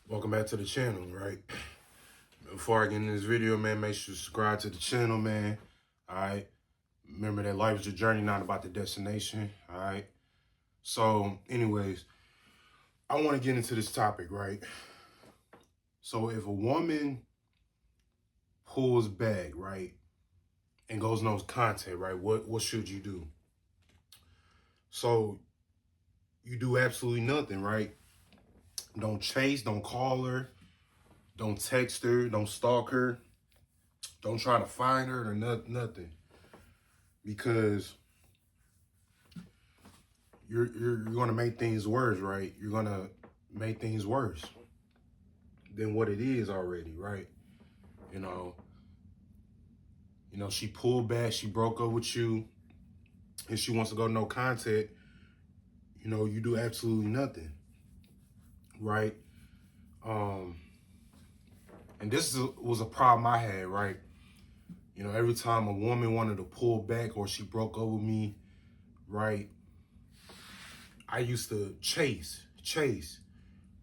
Welcome back to the channel, right? Before I get in this video, man, make sure you subscribe to the channel, man. All right. Remember that life is a journey, not about the destination. All right. So, anyways, I want to get into this topic, right? So, if a woman pulls back, right, and goes no contact, right, what should you do? So, you do absolutely nothing, right? Don't chase, don't call her, don't text her, don't stalk her, don't try to find her or nothing, because you're going to make things worse, right? You're going to make things worse than what it is already, right? You know, she pulled back, she broke up with you, and she wants to go no contact. You do absolutely nothing, right? Um, and was a problem I had, right? Every time a woman wanted to pull back or she broke up with me, right? I used to chase,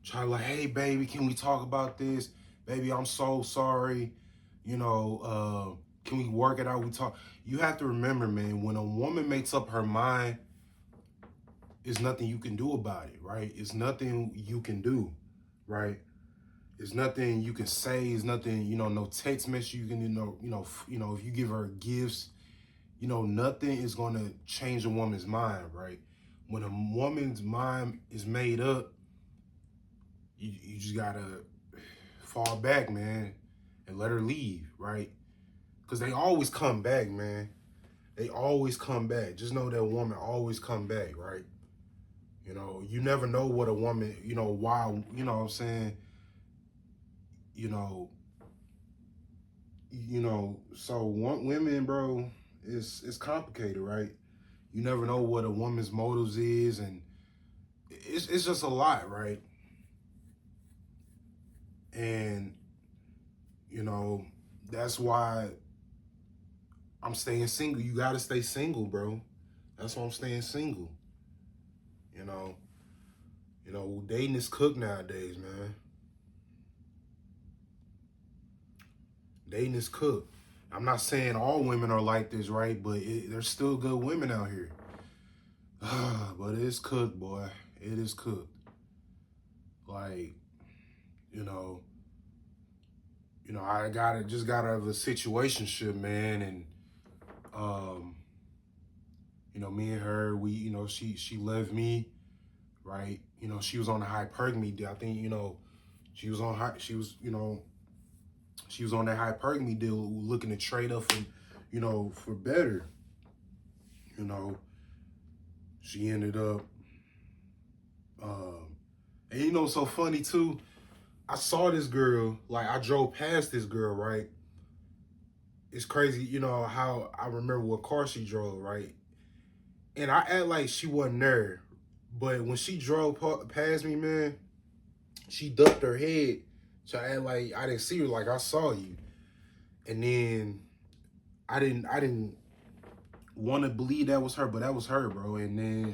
try like, hey, baby, can we talk about this? Baby, I'm so sorry. Can we work it out? We talk. You have to remember, man, when a woman makes up her mind, it's nothing you can do about it, right? It's nothing you can do, right? It's nothing you can say. It's nothing, no text message you can, if you give her gifts, nothing is going to change a woman's mind, right? When a woman's mind is made up, you just gotta fall back, man, and let her leave, right? Because they always come back, man. They always come back. Just know that woman always come back, right? You never know what a woman, why, what I'm saying, you know, so women, bro, it's complicated, right? You never know what a woman's motives is, and it's just a lot, right? And, you know, that's why I'm staying single. You gotta stay single, bro. That's why I'm staying single. You know, dating is cooked nowadays, man. Dating is cooked. I'm not saying all women are like this, right? But there's still good women out here. But it's cooked, boy. It is cooked. Like, you know, I just got out of a situationship, man, and um, me and her, we, she left me, right? She was on the hypergamy deal. I think, she was on high, she was on that hypergamy deal, looking to trade up for, for better. You know, she ended up, and so funny too. I saw this girl, like I drove past this girl, right? It's crazy, how I remember what car she drove, right? And I act like she wasn't there, but when she drove past me, man, she ducked her head. So I act like I didn't see her, like I saw you. And then I didn't want to believe that was her, but that was her, bro. And then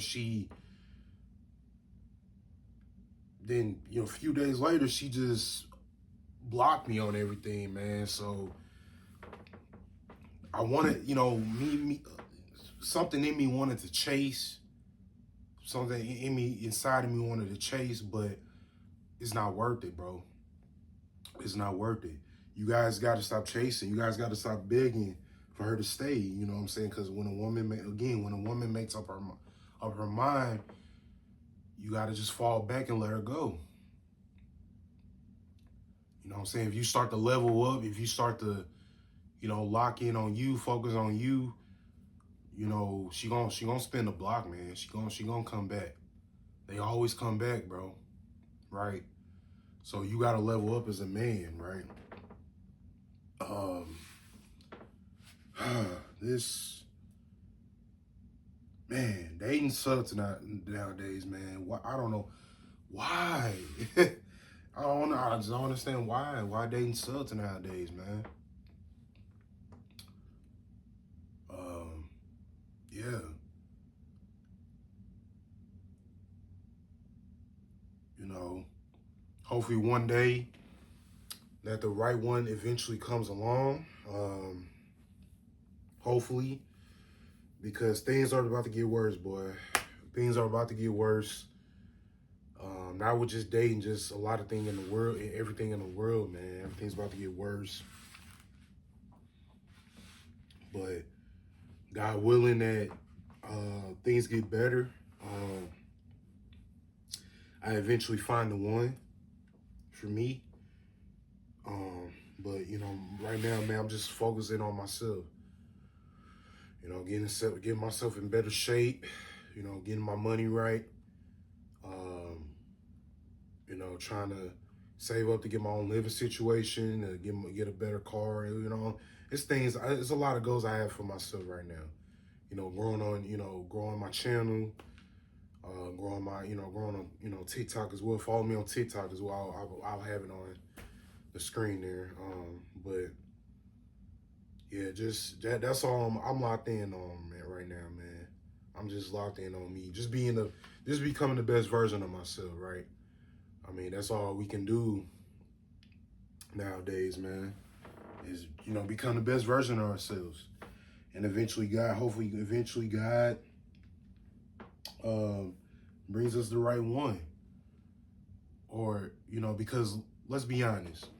a few days later, she just blocked me on everything, man. So I wanted, something in me wanted to chase, something in me, inside of me wanted to chase, but it's not worth it, bro. It's not worth it. You guys got to stop chasing. You guys got to stop begging for her to stay. You know what I'm saying? Because when a woman, makes up her mind, you got to just fall back and let her go. You know what I'm saying? If you start to level up, if you start to, lock in on you, focus on you, she gonna spin the block, man. She gonna come back. They always come back, bro. Right? So you gotta level up as a man, right? Um this man, dating sucks nowadays, man. I don't know why. I don't know. I just don't understand why dating sucks nowadays, man. Um, yeah, you know. hopefully one day that the right one eventually comes along. Hopefully, because things are about to get worse, boy. Things are about to get worse. Not with just dating, just a lot of things in the world, everything in the world, man. Everything's about to get worse. But God willing that things get better. I eventually find the one for me. But right now, man, I'm just focusing on myself. Getting myself in better shape. Getting my money right. Trying to save up to get my own living situation, get a better car. It's a lot of goals I have for myself right now. Growing my channel, growing on TikTok as well. Follow me on TikTok as well. I'll have it on the screen there. But yeah, just that's all I'm locked in on, man, right now, man. I'm just locked in on me, just becoming the best version of myself, right? I mean, that's all we can do nowadays, man, is, become the best version of ourselves. And hopefully eventually God brings us the right one. Or, because let's be honest,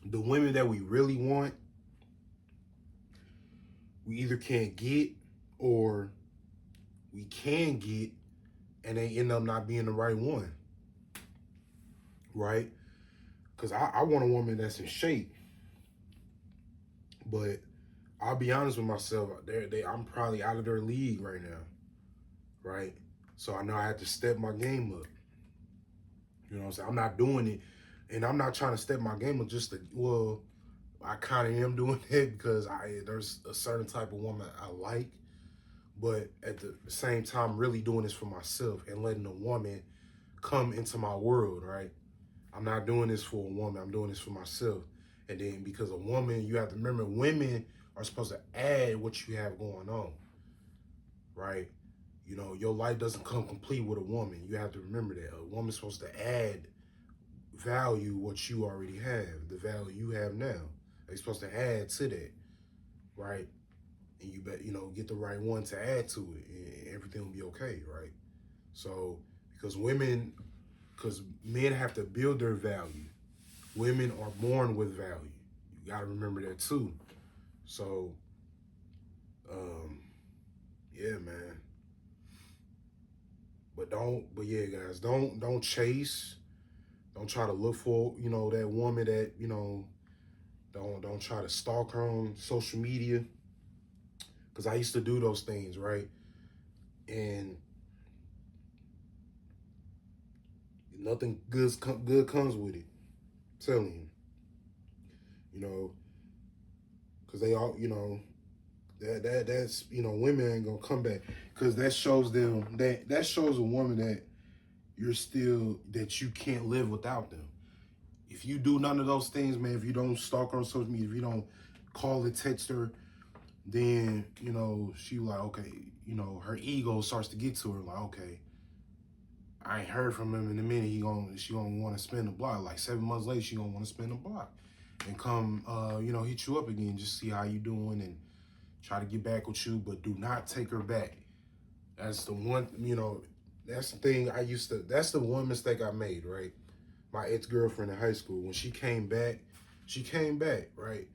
the women that we really want, we either can't get or we can get, and they end up not being the right one. Right? Because I want a woman that's in shape. But I'll be honest with myself, I'm probably out of their league right now. Right? So I know I have to step my game up. You know what I'm saying? I'm not doing it. And I'm not trying to step my game up I kind of am doing it because there's a certain type of woman I like. But at the same time, really doing this for myself and letting a woman come into my world, right? I'm not doing this for a woman. I'm doing this for myself. And then because a woman, you have to remember, women are supposed to add what you have going on, right? Your life doesn't come complete with a woman. You have to remember that. A woman's supposed to add value what you already have, the value you have now. They're supposed to add to that, right? And you get the right one to add to it, and everything will be okay, right? So, because men have to build their value. Women are born with value. You got to remember that too. So, yeah, man. But yeah, guys, don't chase. Don't try to look for, that woman that, don't try to stalk her on social media. Because I used to do those things, right? And nothing good comes with it. I'm telling you. Because they all, that's women ain't gonna come back. Because that shows them, that shows a woman that that you can't live without them. If you do none of those things, man, if you don't stalk her on social media, if you don't call or text her, then, she like, okay, her ego starts to get to her, like, okay, I ain't heard from him in a minute. She gonna want to spin the block. Like 7 months later, she gonna want to spin the block and come, hit you up again, just see how you doing and try to get back with you, but do not take her back. That's the one, that's the thing that's the one mistake I made, right? My ex-girlfriend in high school, when she came back, right?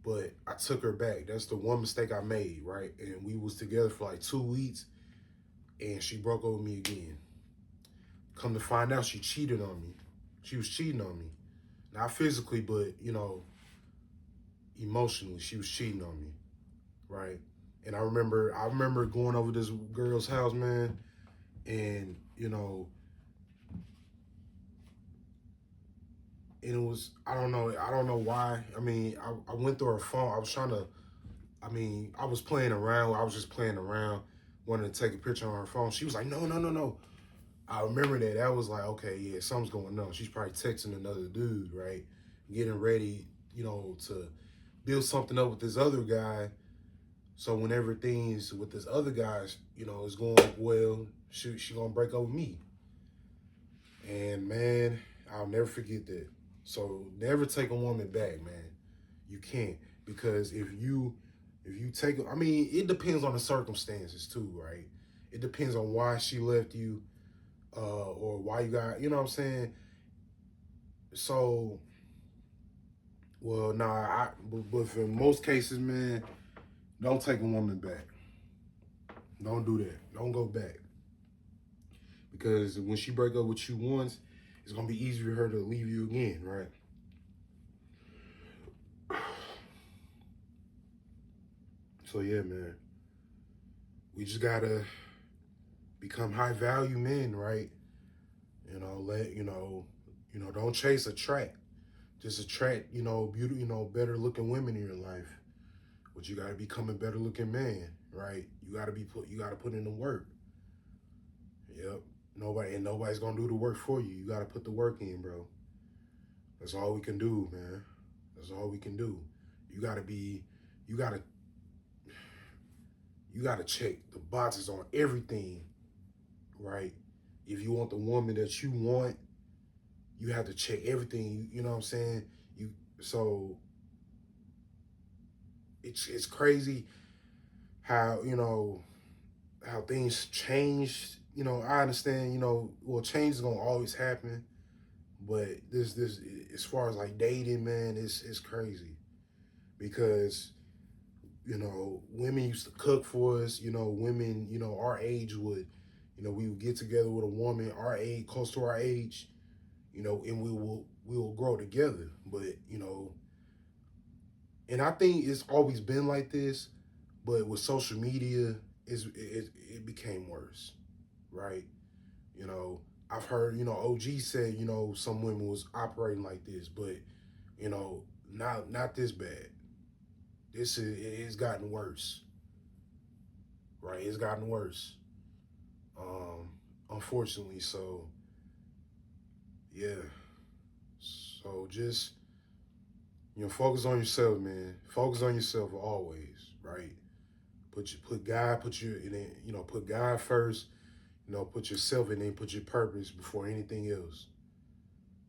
But I took her back. That's the one mistake I made, right? And we was together for like 2 weeks, and she broke up with me again. Come to find out, she cheated on me. She was cheating on me. Not physically, but, emotionally, she was cheating on me, right? And I remember going over this girl's house, man, and, and it was, I don't know why. I mean, I went through her phone. I was playing around. I was just playing around, wanted to take a picture on her phone. She was like, no, no, no, no. I remember that. That was like, okay, yeah, something's going on. She's probably texting another dude, right? Getting ready, to build something up with this other guy. So whenever things with this other guy, is going well, she gonna break up with me. And man, I'll never forget that. So never take a woman back, man. You can't, because if you take, I mean, it depends on the circumstances too, right? It depends on why she left you, or why you got, you know what I'm saying? So, well, nah, but in most cases, man, don't take a woman back. Don't do that. Don't go back. Because when she break up with you once, it's gonna be easier for her to leave you again, right? So yeah, man. We just gotta become high value men, right? Don't chase, attract. Just attract, beauty, better looking women in your life. But you gotta become a better looking man, right? You gotta put in the work. Yep. Nobody's gonna do the work for you. You gotta put the work in, bro. That's all we can do, man. That's all we can do. You gotta be, you gotta, you gotta check the boxes on everything, right? If you want the woman that you want, you have to check everything. You know what I'm saying? So it's crazy how how things change. I understand. Well, change is gonna always happen, but this as far as like dating, man, it's crazy because women used to cook for us. Women, our age we would get together with a woman our age, close to our age, and we will grow together. But and I think it's always been like this, but with social media, it became worse, right? You know, I've heard OG said some women was operating like this, but not this bad. It's gotten worse, right? It's gotten worse, unfortunately. So yeah, so just focus on yourself, man. Focus on yourself always, right? Put God first. Put yourself and then put your purpose before anything else,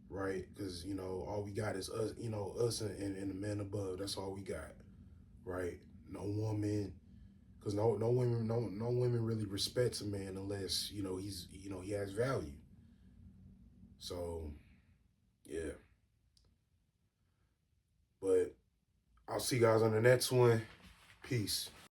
right? Because all we got is us. Us and the man above. That's all we got, right? No woman, because no women no women really respects a man unless he has value. So yeah, but I'll see you guys on the next one. Peace.